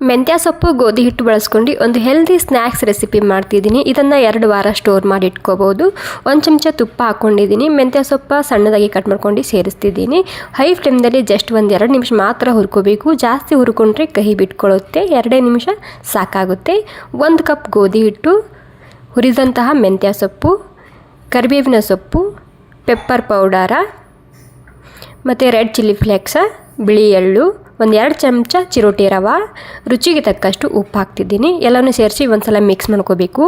ಮೆಂತ್ಯ ಸೊಪ್ಪು ಗೋಧಿ ಹಿಟ್ಟು ಬಳಸ್ಕೊಂಡು ಒಂದು ಹೆಲ್ದಿ ಸ್ನ್ಯಾಕ್ಸ್ ರೆಸಿಪಿ ಮಾಡ್ತಿದ್ದೀನಿ. ಇದನ್ನು 2 ವಾರ ಸ್ಟೋರ್ ಮಾಡಿ ಇಟ್ಕೋಬೋದು. 1 ಚಮಚ ತುಪ್ಪ ಹಾಕ್ಕೊಂಡಿದ್ದೀನಿ. ಮೆಂತ್ಯ ಸೊಪ್ಪು ಸಣ್ಣದಾಗಿ ಕಟ್ ಮಾಡ್ಕೊಂಡು ಸೇರಿಸ್ತಿದ್ದೀನಿ. ಹೈ ಫ್ಲೇಮ್ನಲ್ಲಿ ಜಸ್ಟ್ 1-2 ನಿಮಿಷ ಮಾತ್ರ ಹುರ್ಕೋಬೇಕು. ಜಾಸ್ತಿ ಹುರ್ಕೊಂಡ್ರೆ ಕಹಿ ಬಿಟ್ಕೊಳ್ಳುತ್ತೆ. 2 ನಿಮಿಷ ಸಾಕಾಗುತ್ತೆ. 1 ಕಪ್ ಗೋಧಿ ಹಿಟ್ಟು, ಹುರಿದಂತಹ ಮೆಂತ್ಯ ಸೊಪ್ಪು, ಕರಿಬೇವಿನ ಸೊಪ್ಪು, ಪೆಪ್ಪರ್ ಪೌಡರ ಮತ್ತು ರೆಡ್ ಚಿಲ್ಲಿ ಫ್ಲೇಕ್ಸ, ಬಿಳಿ ಎಳ್ಳು, 1-2 ಚಮಚ ಚಿರೋಟಿ ರವೆ, ರುಚಿಗೆ ತಕ್ಕಷ್ಟು ಉಪ್ಪು ಹಾಕ್ತಿದ್ದೀನಿ. ಎಲ್ಲನೂ ಸೇರಿಸಿ ಒಂದ್ಸಲ ಮಿಕ್ಸ್ ಮಾಡ್ಕೋಬೇಕು.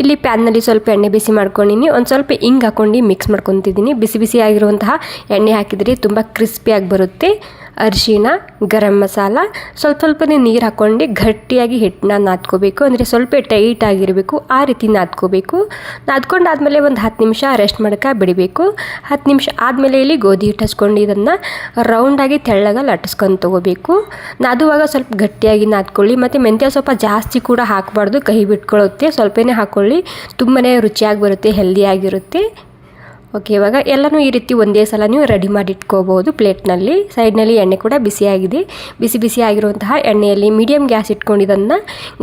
ಇಲ್ಲಿ ಪ್ಯಾನ್ನಲ್ಲಿ ಸ್ವಲ್ಪ ಎಣ್ಣೆ ಬಿಸಿ ಮಾಡ್ಕೊಂಡಿನಿ. ಒಂದು ಸ್ವಲ್ಪ ಹಿಂಗೆ ಹಾಕ್ಕೊಂಡು ಮಿಕ್ಸ್ ಮಾಡ್ಕೊತಿದ್ದೀನಿ. ಬಿಸಿ ಬಿಸಿ ಆಗಿರುವಂತಹ ಎಣ್ಣೆ ಹಾಕಿದರೆ ತುಂಬ ಕ್ರಿಸ್ಪಿಯಾಗಿ ಬರುತ್ತೆ. ಅರಿಶಿಣ, ಗರಂ ಮಸಾಲ, ಸ್ವಲ್ಪನೇ ನೀರು ಹಾಕ್ಕೊಂಡು ಗಟ್ಟಿಯಾಗಿ ಹಿಟ್ಟನ್ನ ನಾದ್ಕೋಬೇಕು. ಅಂದರೆ ಸ್ವಲ್ಪ ಟೈಟ್ ಆಗಿರಬೇಕು, ಆ ರೀತಿ ನಾದ್ಕೋಬೇಕು. ನಾದ್ಕೊಂಡಾದ್ಮೇಲೆ ಒಂದು 10 ನಿಮಿಷ ರೆಸ್ಟ್ ಮಾಡೋಕೆ ಬಿಡಬೇಕು. 10 ನಿಮಿಷ ಆದಮೇಲೆ ಇಲ್ಲಿ ಗೋಧಿ ಹಿಟ್ಟು ಹಚ್ಕೊಂಡು ಇದನ್ನು ರೌಂಡಾಗಿ ತೆಳ್ಳಗೆ ಲಟ್ಟಿಸ್ಕೊಂಡು ತೊಗೋಬೇಕು. ನಾದುವಾಗ ಸ್ವಲ್ಪ ಗಟ್ಟಿಯಾಗಿ ನಾದ್ಕೊಳ್ಳಿ. ಮತ್ತು ಮೆಂತ್ಯ ಸೊಪ್ಪು ಜಾಸ್ತಿ ಕೂಡ ಹಾಕಬಾರ್ದು, ಕಹಿ ಬಿಟ್ಕೊಳ್ಳುತ್ತೆ. ಸ್ವಲ್ಪನೇ ಹಾಕ್ಕೊಳ್ಳಿ, ತುಂಬಾ ರುಚಿಯಾಗಿ ಬರುತ್ತೆ, ಹೆಲ್ದಿಯಾಗಿರುತ್ತೆ. ಓಕೆ, ಇವಾಗ ಎಲ್ಲನೂ ಈ ರೀತಿ ಒಂದೇ ಸಲ ನೀವು ರೆಡಿ ಮಾಡಿ ಇಟ್ಕೋಬೋದು. ಪ್ಲೇಟ್ನಲ್ಲಿ ಸೈಡ್ನಲ್ಲಿ ಎಣ್ಣೆ ಕೂಡ ಬಿಸಿಯಾಗಿದೆ. ಬಿಸಿ ಆಗಿರುವಂತಹ ಎಣ್ಣೆಯಲ್ಲಿ ಮೀಡಿಯಮ್ ಗ್ಯಾಸ್ ಇಟ್ಕೊಂಡು ಇದನ್ನು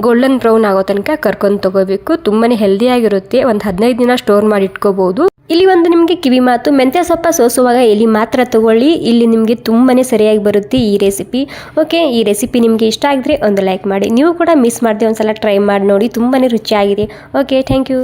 ಗೋಲ್ಡನ್ ಬ್ರೌನ್ ಆಗೋ ತನಕ ಕರ್ಕೊಂಡು ತೊಗೋಬೇಕು. ತುಂಬಾ ಹೆಲ್ದಿಯಾಗಿರುತ್ತೆ. ಒಂದು 15 ದಿನ ಸ್ಟೋರ್ ಮಾಡಿ ಇಟ್ಕೋಬೋದು. ಇಲ್ಲಿ ಒಂದು ನಿಮಗೆ ಕಿವಿ ಮಾತು, ಮೆಂತ್ಯ ಸೊಪ್ಪು ಸೋಸುವಾಗ ಎಲೆ ಮಾತ್ರ ತಗೊಳ್ಳಿ. ಇಲ್ಲಿ ನಿಮಗೆ ತುಂಬಾ ಸರಿಯಾಗಿ ಬರುತ್ತೆ ಈ ರೆಸಿಪಿ. ಓಕೆ, ಈ ರೆಸಿಪಿ ನಿಮಗೆ ಇಷ್ಟ ಆಗಿದ್ರೆ ಒಂದು ಲೈಕ್ ಮಾಡಿ. ನೀವು ಕೂಡ ಮಿಸ್ ಮಾಡದೆ ಒಂದು ಸಲ ಟ್ರೈ ಮಾಡಿ ನೋಡಿ, ತುಂಬಾ ರುಚಿಯಾಗಿದೆ. Okay, thank you.